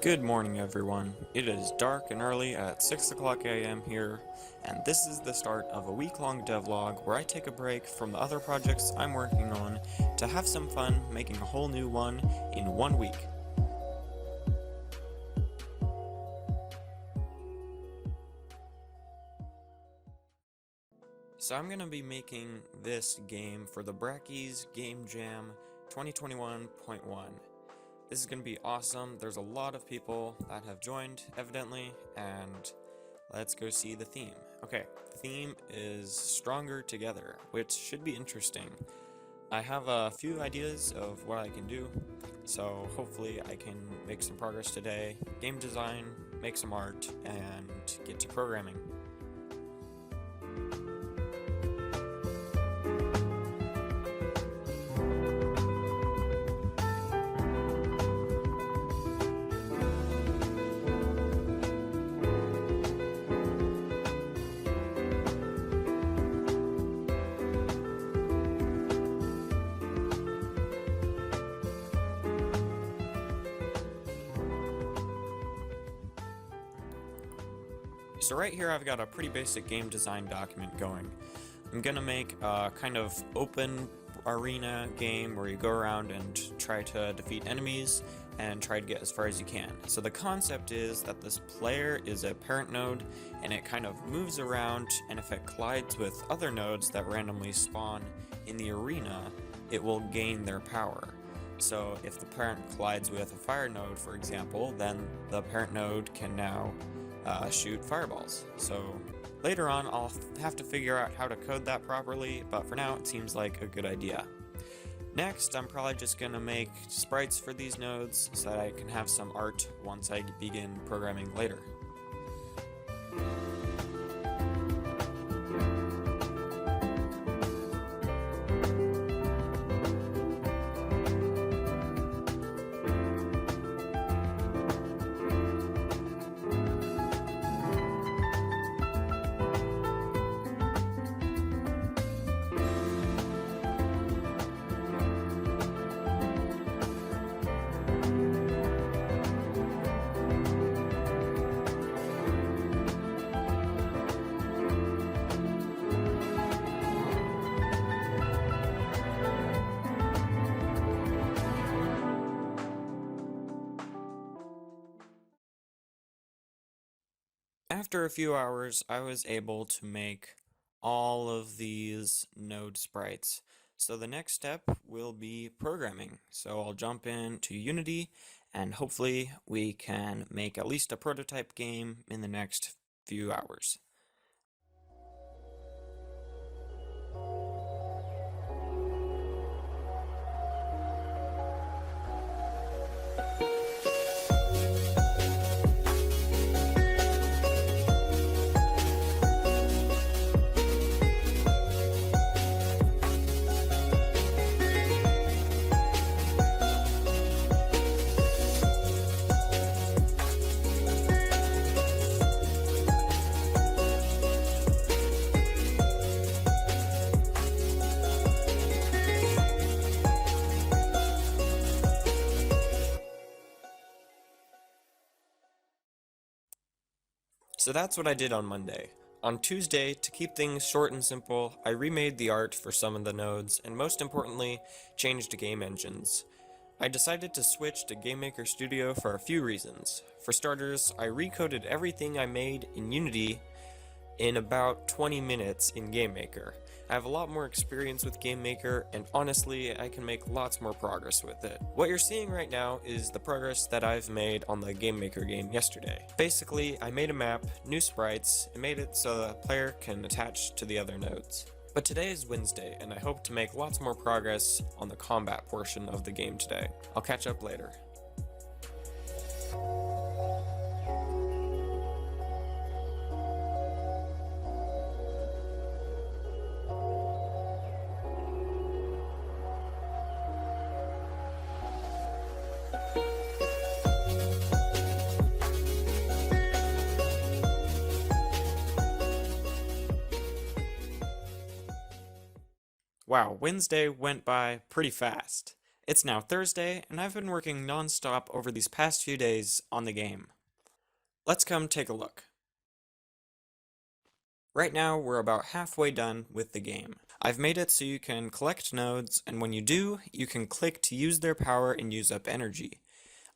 Good morning, everyone. It is dark and early at 6 o'clock a.m. here, and this is the start of a week-long devlog where I take a break from the other projects I'm working on to have some fun making a whole new one in 1 week. So I'm going to be making this game for the Brackeys Game Jam 2021.1. This is going to be awesome. There's a lot of people that have joined, evidently, and let's go see the theme. Okay, the theme is Stronger Together, which should be interesting. I have a few ideas of what I can do, so hopefully I can make some progress today, game design, make some art, and get to programming. So right here I've got a pretty basic game design document going. I'm gonna make a kind of open arena game where you go around and try to defeat enemies and try to get as far as you can. So the concept is that this player is a parent node and it kind of moves around, and if it collides with other nodes that randomly spawn in the arena, it will gain their power. So if the parent collides with a fire node, for example, then the parent node can now shoot fireballs. So later on I'll have to figure out how to code that properly, but for now it seems like a good idea. Next, I'm probably just going to make sprites for these nodes so that I can have some art once I begin programming later. After a few hours, I was able to make all of these node sprites. So the next step will be programming. So I'll jump into Unity and hopefully we can make at least a prototype game in the next few hours. So that's what I did on Monday. On Tuesday, to keep things short and simple, I remade the art for some of the nodes, and most importantly, changed game engines. I decided to switch to GameMaker Studio for a few reasons. For starters, I recoded everything I made in Unity in about 20 minutes in GameMaker. I have a lot more experience with GameMaker, and honestly, I can make lots more progress with it. What you're seeing right now is the progress that I've made on the GameMaker game yesterday. Basically, I made a map, new sprites, and made it so the player can attach to the other nodes. But today is Wednesday, and I hope to make lots more progress on the combat portion of the game today. I'll catch up later. Wow, Wednesday went by pretty fast. It's now Thursday, and I've been working non-stop over these past few days on the game. Let's come take a look. Right now, we're about halfway done with the game. I've made it so you can collect nodes, and when you do, you can click to use their power and use up energy.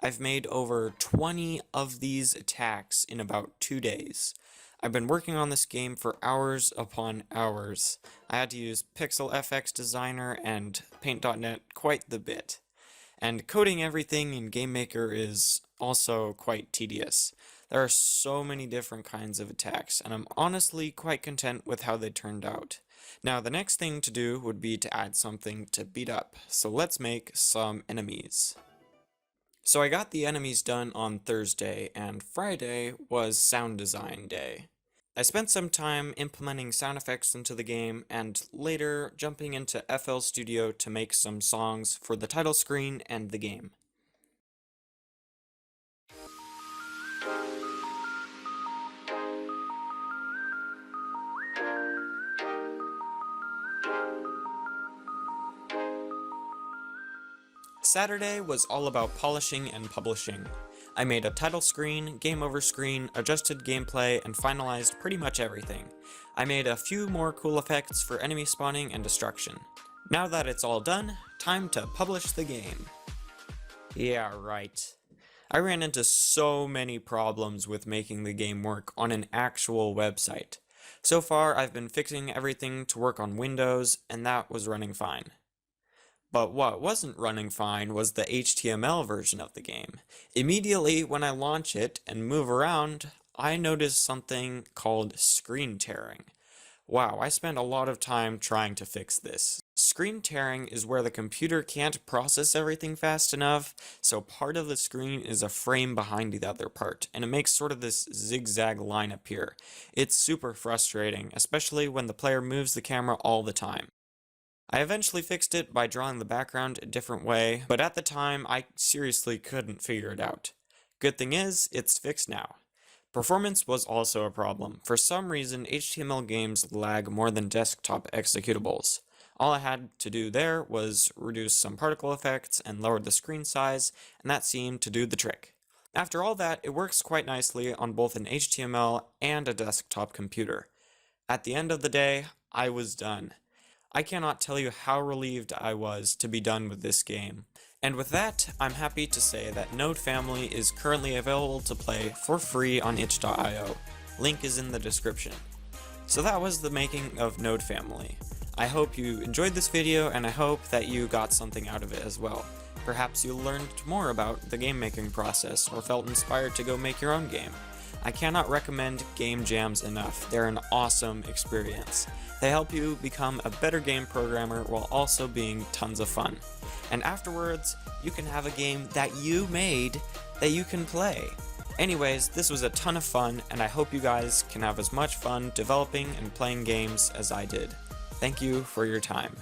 I've made over 20 of these attacks in about 2 days. I've been working on this game for hours upon hours. I had to use PixelFX Designer and Paint.net quite the bit. And coding everything in GameMaker is also quite tedious. There are so many different kinds of attacks, and I'm honestly quite content with how they turned out. Now, the next thing to do would be to add something to beat up, so let's make some enemies. So I got the enemies done on Thursday, and Friday was sound design day. I spent some time implementing sound effects into the game, and later jumping into FL Studio to make some songs for the title screen and the game. Saturday was all about polishing and publishing. I made a title screen, game over screen, adjusted gameplay, and finalized pretty much everything. I made a few more cool effects for enemy spawning and destruction. Now that it's all done, time to publish the game. Yeah, right. I ran into so many problems with making the game work on an actual website. So far, I've been fixing everything to work on Windows, and that was running fine. But what wasn't running fine was the HTML version of the game. Immediately when I launch it and move around, I notice something called screen tearing. Wow, I spent a lot of time trying to fix this. Screen tearing is where the computer can't process everything fast enough, so part of the screen is a frame behind the other part, and it makes sort of this zigzag line appear. It's super frustrating, especially when the player moves the camera all the time. I eventually fixed it by drawing the background a different way, but at the time I seriously couldn't figure it out. Good thing is, it's fixed now. Performance was also a problem. For some reason, HTML games lag more than desktop executables. All I had to do there was reduce some particle effects and lower the screen size, and that seemed to do the trick. After all that, it works quite nicely on both an HTML and a desktop computer. At the end of the day, I was done. I cannot tell you how relieved I was to be done with this game. And with that, I'm happy to say that Node Family is currently available to play for free on itch.io. Link is in the description. So that was the making of Node Family. I hope you enjoyed this video, and I hope that you got something out of it as well. Perhaps you learned more about the game making process, or felt inspired to go make your own game. I cannot recommend game jams enough. They're an awesome experience. They help you become a better game programmer while also being tons of fun. And afterwards, you can have a game that you made that you can play. Anyways, this was a ton of fun, and I hope you guys can have as much fun developing and playing games as I did. Thank you for your time.